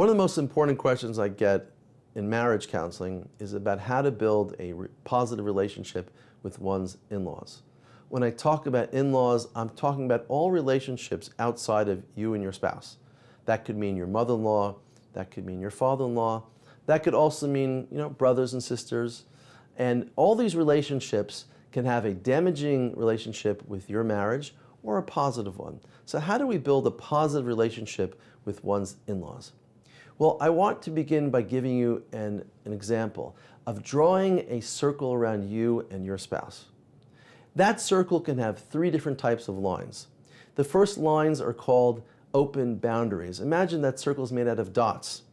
One of the most important questions I get in marriage counseling is about how to build a positive relationship with one's in-laws. When I talk about in-laws, I'm talking about all relationships outside of you and your spouse. That could mean your mother-in-law, that could mean your father-in-law, that could also mean, brothers and sisters. And all these relationships can have a damaging relationship with your marriage or a positive one. So how do we build a positive relationship with one's in-laws? Well, I want to begin by giving you an example of drawing a circle around you and your spouse. That circle can have 3 different types of lines. The first lines are called open boundaries. Imagine that circle is made out of dots.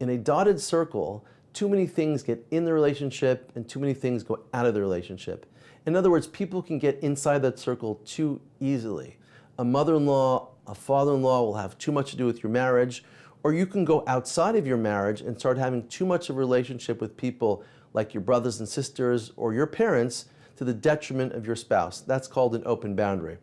In a dotted circle, too many things get in the relationship and too many things go out of the relationship. In other words, people can get inside that circle too easily. A mother-in-law, a father-in-law will have too much to do with your marriage, or you can go outside of your marriage and start having too much of a relationship with people like your brothers and sisters or your parents to the detriment of your spouse. That's called an open boundary.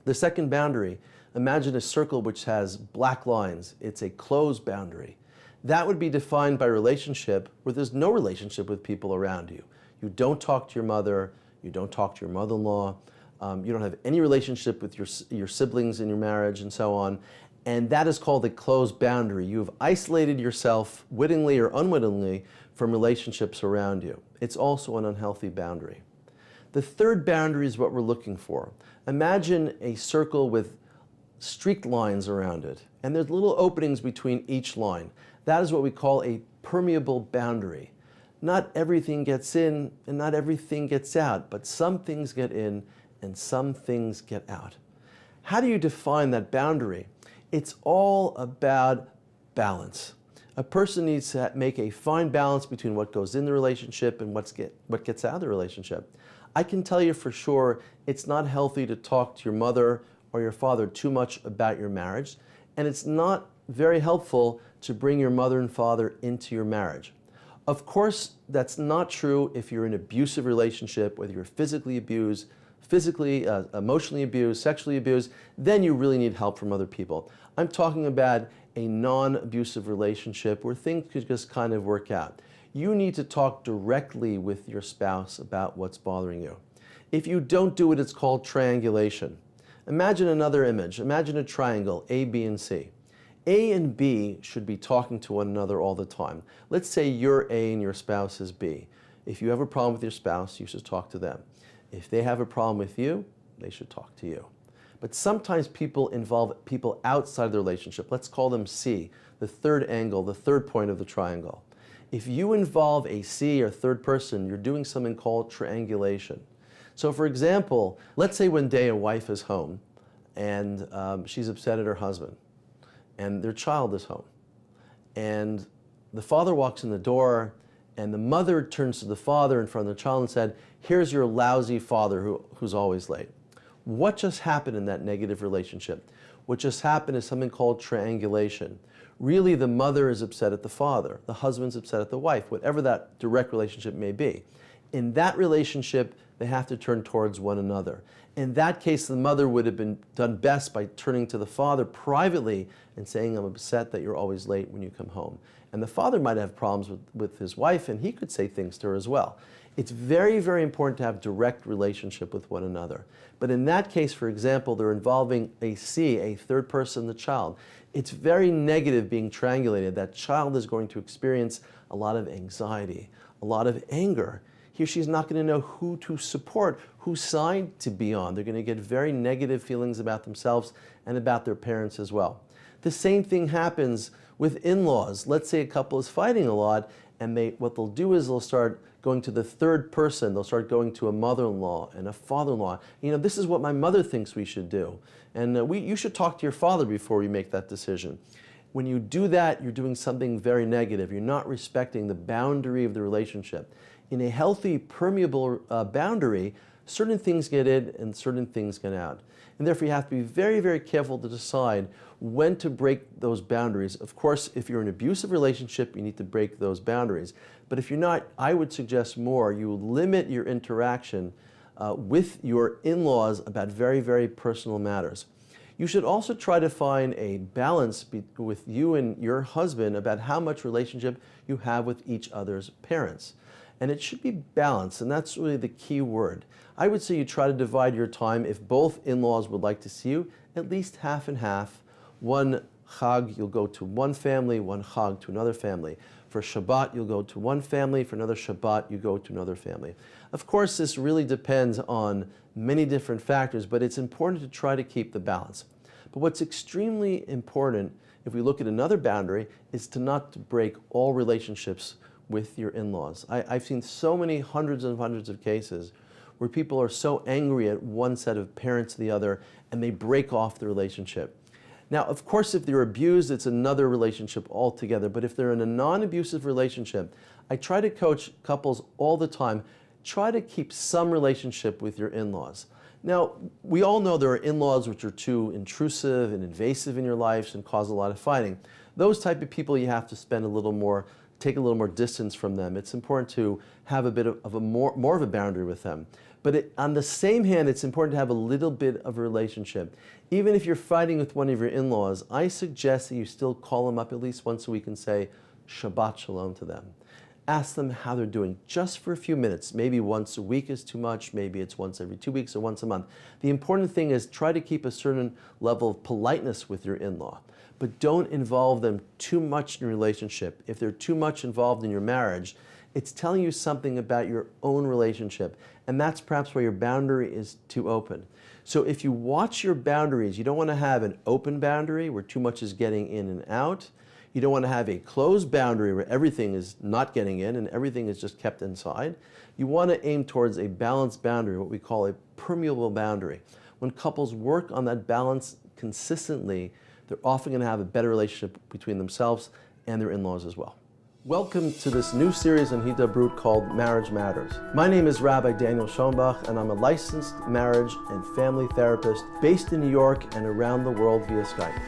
The second boundary, imagine a circle which has black lines. It's a closed boundary. That would be defined by relationship where there's no relationship with people around you. You don't talk to your mother, you don't talk to your mother-in-law, you don't have any relationship with your siblings in your marriage and so on. And that is called a closed boundary. You have isolated yourself wittingly or unwittingly from relationships around you. It's also an unhealthy boundary. The third boundary is what we're looking for. Imagine a circle with streaked lines around it, and there's little openings between each line. That is what we call a permeable boundary. Not everything gets in and not everything gets out, but some things get in and some things get out. How do you define that boundary? It's all about balance. A person needs to make a fine balance between what goes in the relationship and what gets out of the relationship. I can tell you for sure it's not healthy to talk to your mother or your father too much about your marriage, and it's not very helpful to bring your mother and father into your marriage. Of course, that's not true if you're in an abusive relationship, whether you're physically abused, emotionally abused, sexually abused, then you really need help from other people. I'm talking about a non-abusive relationship where things could just kind of work out. You need to talk directly with your spouse about what's bothering you. If you don't do it, it's called triangulation. Imagine another image. Imagine a triangle, A, B, and C. A and B should be talking to one another all the time. Let's say you're A and your spouse is B. If you have a problem with your spouse, you should talk to them. If they have a problem with you, they should talk to you. But sometimes people involve people outside the relationship. Let's call them C, the third angle, the third point of the triangle. If you involve a C or third person, you're doing something called triangulation. So for example, let's say one day a wife is home and she's upset at her husband and their child is home. And the father walks in the door and the mother turns to the father in front of the child and said, "Here's your lousy father who's always late." What just happened in that negative relationship? What just happened is something called triangulation. Really, the mother is upset at the father, the husband's upset at the wife, whatever that direct relationship may be. In that relationship, they have to turn towards one another. In that case, the mother would have been done best by turning to the father privately and saying, "I'm upset that you're always late when you come home." And the father might have problems with his wife, and he could say things to her as well. It's very, very important to have direct relationship with one another. But in that case, for example, they're involving a C, a third person, the child. It's very negative being triangulated. That child is going to experience a lot of anxiety, a lot of anger. He or she's not going to know who to support, whose side to be on. They're going to get very negative feelings about themselves and about their parents as well. The same thing happens with in-laws. Let's say a couple is fighting a lot, and what they'll do is they'll start going to the third person. They'll start going to a mother-in-law and a father-in-law. This is what my mother thinks we should do. And you should talk to your father before you make that decision. When you do that, you're doing something very negative. You're not respecting the boundary of the relationship. In a healthy, permeable boundary, certain things get in and certain things get out. And therefore, you have to be very, very careful to decide when to break those boundaries. Of course, if you're in an abusive relationship, you need to break those boundaries. But if you're not, I would suggest more. You limit your interaction with your in-laws about very, very personal matters. You should also try to find a balance with you and your husband about how much relationship you have with each other's parents. And it should be balanced, and that's really the key word. I would say you try to divide your time, if both in-laws would like to see you, at least half and half. One Chag, you'll go to one family, one Chag to another family. For Shabbat, you'll go to one family. For another Shabbat, you go to another family. Of course, this really depends on many different factors, but it's important to try to keep the balance. But what's extremely important, if we look at another boundary, is to not break all relationships with your in-laws. I've seen so many hundreds and hundreds of cases where people are so angry at one set of parents to the other, and they break off the relationship. Now, of course, if they're abused, it's another relationship altogether. But if they're in a non-abusive relationship, I try to coach couples all the time, try to keep some relationship with your in-laws. Now, we all know there are in-laws which are too intrusive and invasive in your lives and cause a lot of fighting. Those type of people, you have to spend a little more, take a little more distance from them. It's important to have a bit of a more of a boundary with them. But on the same hand, it's important to have a little bit of a relationship. Even if you're fighting with one of your in-laws, I suggest that you still call them up at least once a week and say Shabbat Shalom to them. Ask them how they're doing just for a few minutes. Maybe once a week is too much, maybe it's once every 2 weeks or once a month. The important thing is try to keep a certain level of politeness with your in-law, but don't involve them too much in your relationship. If they're too much involved in your marriage, it's telling you something about your own relationship, and that's perhaps where your boundary is too open. So if you watch your boundaries, you don't want to have an open boundary where too much is getting in and out. You don't want to have a closed boundary where everything is not getting in and everything is just kept inside. You want to aim towards a balanced boundary, what we call a permeable boundary. When couples work on that balance consistently, they're often going to have a better relationship between themselves and their in-laws as well. Welcome to this new series on Hidabrut called Marriage Matters. My name is Rabbi Schonbuch, and I'm a licensed marriage and family therapist based in New York and around the world via Skype.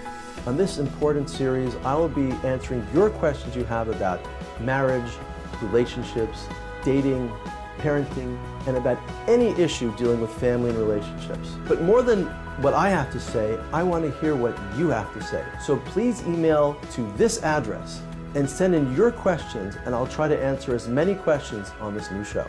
On this important series, I will be answering your questions you have about marriage, relationships, dating, parenting, and about any issue dealing with family and relationships. But more than what I have to say, I want to hear what you have to say. So please email to this address and send in your questions, and I'll try to answer as many questions on this new show.